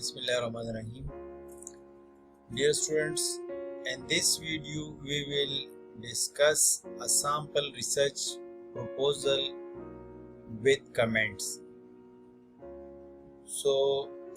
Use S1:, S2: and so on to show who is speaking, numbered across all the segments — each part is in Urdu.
S1: Bismillahirrahmanirrahim. Dear students, in this video we will discuss a sample research proposal with comments. So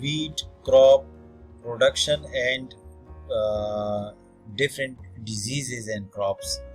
S1: wheat crop production and different diseases and crops,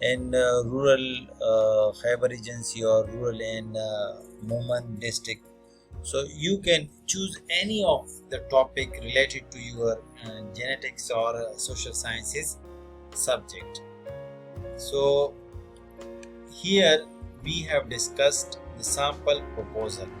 S1: in rural Khyber Regency or rural in Mohmand district. So you can choose any of the topic related to your genetics or social sciences subject. So here we have discussed the sample proposal.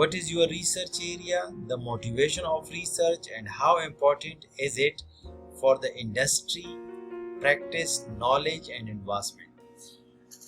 S1: What is your research area, the motivation of research and how important is it for the industry, practice, knowledge and advancement।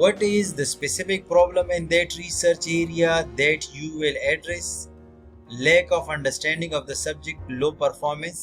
S1: What is the specific problem in that research area that you will address? Lack of understanding of the subject, low performance।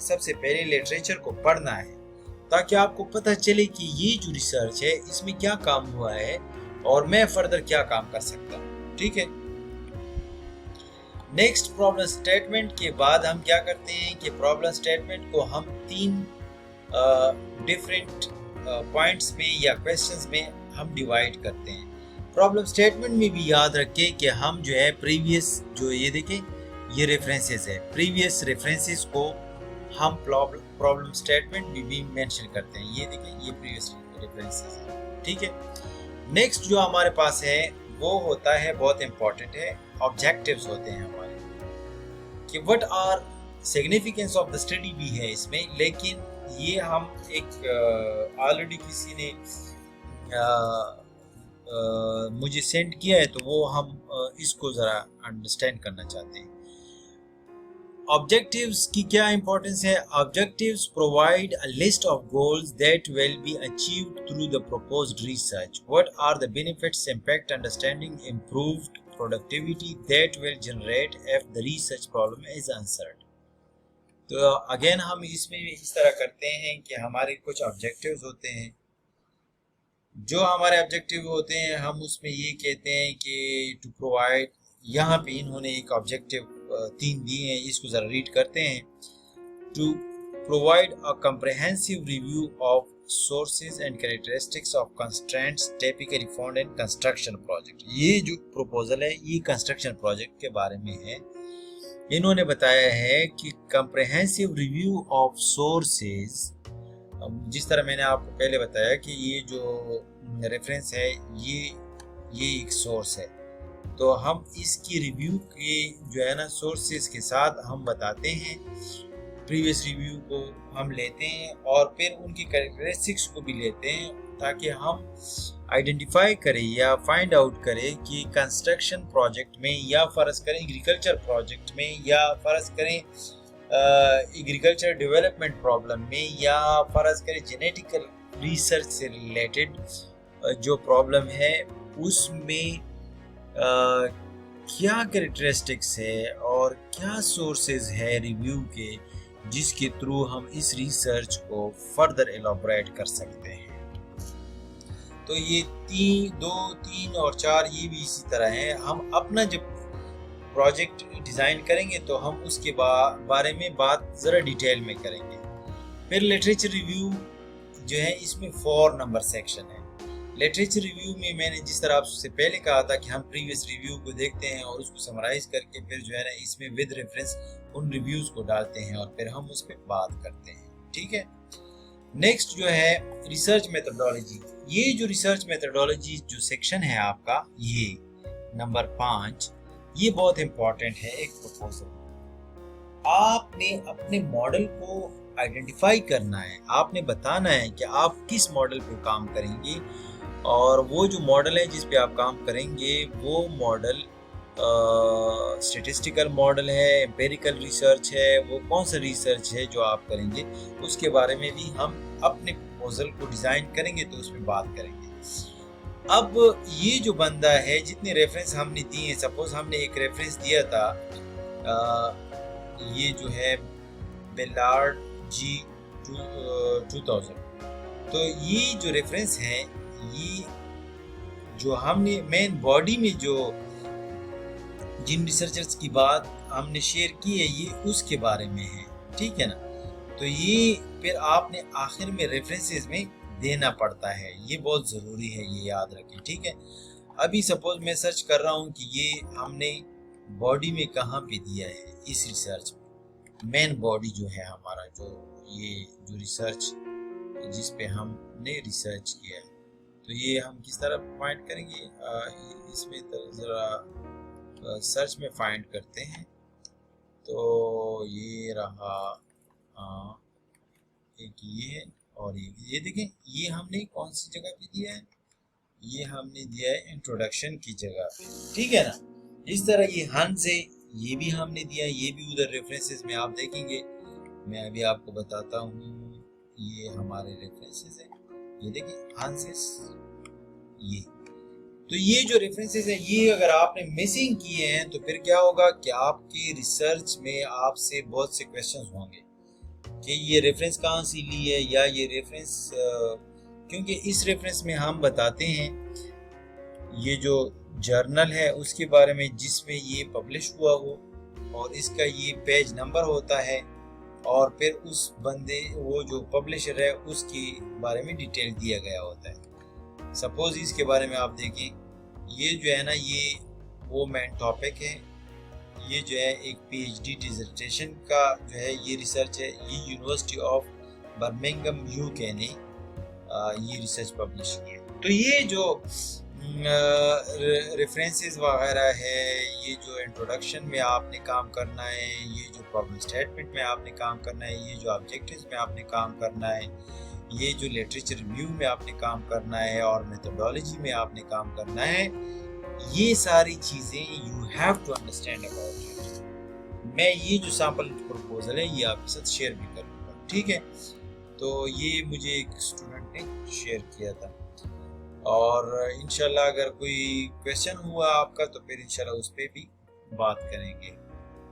S1: سب سے پہلے لٹریچر کو پڑھنا ہے تاکہ آپ کو پتہ چلے کہ یہ جو ریسرچ ہے اس میں کیا کام ہوا ہے اور میں فردر کیا کام کر سکتا ہوں. ٹھیک ہے. نیکسٹ پرابلم سٹیٹمنٹ کے بعد ہم کیا کرتے ہیں کہ پرابلم سٹیٹمنٹ کو ہم 3 ڈیفرنٹ پوائنٹس میں یا کویسچنز میں ہم ڈیوائیڈ کرتے ہیں. پرابلم سٹیٹمنٹ میں بھی یاد رکھیں کہ ہم جو ہے پریویس جو یہ دیکھیں یہ ریفرنسز ہے, پریویس ریفرنسز کو ہم پرابلم سٹیٹمنٹ میں بھی مینشن کرتے ہیں. یہ دیکھیں یہ پریویس ریفرنسز ہے. ٹھیک ہے. نیکسٹ جو ہمارے پاس ہے وہ ہوتا ہے, بہت امپورٹنٹ ہے, آبجیکٹیوز ہوتے ہیں ہمارے کہ what are significance of the study بھی ہے اس میں, لیکن یہ ہم ایک آلریڈی کسی نے مجھے سینڈ کیا ہے تو وہ ہم اس کو ذرا انڈرسٹینڈ کرنا چاہتے ہیں. آبجیکٹیوز کی کیا امپورٹنس ہے؟ Objectives provide a list of goals that will be achieved through the proposed research. What are the benefits, impact, understanding, improved productivity that will generate if the research problem is answered. تو اگین ہم اس میں اس طرح کرتے ہیں کہ ہمارے کچھ آبجیکٹیوز ہوتے ہیں. جو ہمارے آبجیکٹیو ہوتے ہیں ہم اس میں یہ کہتے ہیں کہ ٹو پرووائڈ, یہاں پہ انہوں نے ایک آبجیکٹیو 3 دیے ہیں, اس کو ذرا ریڈ کرتے ہیں. To provide a comprehensive review of sources and characteristics of constraints typically found in construction project. یہ جو پروپوزل ہے یہ کنسٹرکشن پروجیکٹ کے بارے میں ہے. انہوں نے بتایا ہے کہ comprehensive review of sources, جس طرح میں نے آپ کو پہلے بتایا کہ یہ جو ریفرنس ہے یہ ایک سورس ہے, تو ہم اس کی ریویو کے جو ہے نا سورسز کے ساتھ ہم بتاتے ہیں, پریویس ریویو کو ہم لیتے ہیں اور پھر ان کی کریکٹرسٹکس کو بھی لیتے ہیں تاکہ ہم آئیڈینٹیفائی کریں یا فائنڈ آؤٹ کریں کہ کنسٹرکشن پروجیکٹ میں یا فرض کریں ایگریکلچر پروجیکٹ میں یا فرض کریں ایگریکلچر ڈیولپمنٹ پرابلم میں یا فرض کریں جینیٹیکل ریسرچ سے ریلیٹڈ جو پرابلم ہے اس میں کیا کریکٹرسٹکس ہے اور کیا سورسز ہے ریویو کے جس کے تھرو ہم اس ریسرچ کو فردر ایلابریٹ کر سکتے ہیں. تو یہ 2, 3 اور 4 یہ بھی اسی طرح ہیں. ہم اپنا جب پروجیکٹ ڈیزائن کریں گے تو ہم اس کے بارے میں بات ذرا ڈیٹیل میں کریں گے. پھر لٹریچر ریویو جو ہے اس میں 4 نمبر سیکشن ہے. لٹریچر ریویو میں میں نے جس طرح آپ سے پہلے کہا تھا کہ ہم پریویس ریویو کو دیکھتے ہیں اور اس کو سمرائز کر کے پھر جو ہے نا اس میں ود ریفرنس ان ریویوز کو ڈالتے ہیں اور پھر ہم اس پہ بات کرتے ہیں. ٹھیک ہے. نیکسٹ جو ہے ریسرچ میتھڈولوجی. یہ جو ریسرچ میتھڈولوجی جو سیکشن ہے آپ کا یہ نمبر 5 یہ بہت امپورٹنٹ ہے. ایک پروپوزل آپ نے اپنے ماڈل کو آئیڈینٹیفائی کرنا ہے, آپ نے بتانا ہے کہ آپ کس ماڈل پہ کام کریں گے اور وہ جو ماڈل ہے جس پہ آپ کام کریں گے وہ ماڈل اسٹیٹسٹیکل ماڈل ہے, امپیریکل ریسرچ ہے, وہ کون سا ریسرچ ہے جو آپ کریں گے اس کے بارے میں بھی ہم اپنے پروپوزل کو ڈیزائن کریں گے تو اس میں بات کریں گے. اب یہ جو بندہ ہے جتنے ریفرنس ہم نے دیے ہیں, سپوز ہم نے ایک ریفرنس دیا تھا یہ جو ہے بیلارڈ جی 2000, تو یہ جو ریفرنس ہے یہ جو ہم نے مین باڈی میں جو جن ریسرچرز کی بات ہم نے شیئر کی ہے یہ اس کے بارے میں ہے. ٹھیک ہے نا. تو یہ پھر آپ نے آخر میں ریفرنسز میں دینا پڑتا ہے, یہ بہت ضروری ہے, یہ یاد رکھیں. ٹھیک ہے. ابھی سپوز میں سرچ کر رہا ہوں کہ یہ ہم نے باڈی میں کہاں پہ دیا ہے اس ریسرچ میں, مین باڈی جو ہے ہمارا یہ جو ریسرچ جس پہ ہم نے ریسرچ کیا ہے, تو یہ ہم کس طرح فائنڈ کریں گے, اس میں ذرا سرچ میں فائنڈ کرتے ہیں. تو یہ رہا ایک یہ ہے اور یہ دیکھیں یہ ہم نے کون سی جگہ پہ دیا ہے, یہ ہم نے دیا ہے انٹروڈکشن کی جگہ پہ. ٹھیک ہے نا. اس طرح یہ ہنس ہے یہ بھی ہم نے دیا, یہ بھی ادھر ریفرنسز میں آپ دیکھیں گے. میں ابھی آپ کو بتاتا ہوں یہ ہمارے ریفرنسز ہیں, یہ دیکھیں ہنسز یہ. تو یہ جو ریفرنسز ہیں یہ اگر آپ نے مسنگ کیے ہیں تو پھر کیا ہوگا کہ آپ کی ریسرچ میں آپ سے بہت سے کویسچنز ہوں گے کہ یہ ریفرنس کہاں سے لی ہے، یا یہ ریفرنس کیونکہ اس ریفرنس میں ہم بتاتے ہیں یہ جو جرنل ہے اس کے بارے میں جس میں یہ پبلش ہوا ہو، اور اس کا یہ پیج نمبر ہوتا ہے، اور پھر اس بندے وہ جو پبلشر ہے اس کے بارے میں ڈیٹیل دیا گیا ہوتا ہے۔ سپوز اس کے بارے میں آپ دیکھیں، یہ جو ہے نا یہ وہ مین ٹاپک ہے، یہ جو ہے ایک پی ایچ ڈی ڈیزرٹیشن کا جو ہے یہ ریسرچ ہے، یہ یونیورسٹی آف برمنگھم UK نے یہ ریسرچ پبلش کی ہے۔ تو یہ جو ریفرنسز وغیرہ ہے، یہ جو انٹروڈکشن میں آپ نے کام کرنا ہے، یہ جو پرابلم سٹیٹمنٹ میں آپ نے کام کرنا ہے، یہ جو آبجیکٹیوز میں آپ نے کام کرنا ہے، یہ جو لٹریچر ریویو میں آپ نے کام کرنا ہے، اور میتھڈالوجی میں آپ نے کام کرنا ہے، یہ ساری چیزیں you have to understand about it. میں یہ جو سیمپل پروپوزل ہے یہ آپ کے ساتھ شیئر بھی کروں گا، ٹھیک ہے؟ تو یہ مجھے ایک اسٹوڈنٹ نے شیئر کیا تھا، اور انشاءاللہ اگر کوئی کویسچن ہوا آپ کا تو پھر انشاءاللہ اس پہ بھی بات کریں گے۔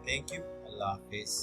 S1: تھینک یو، اللہ حافظ۔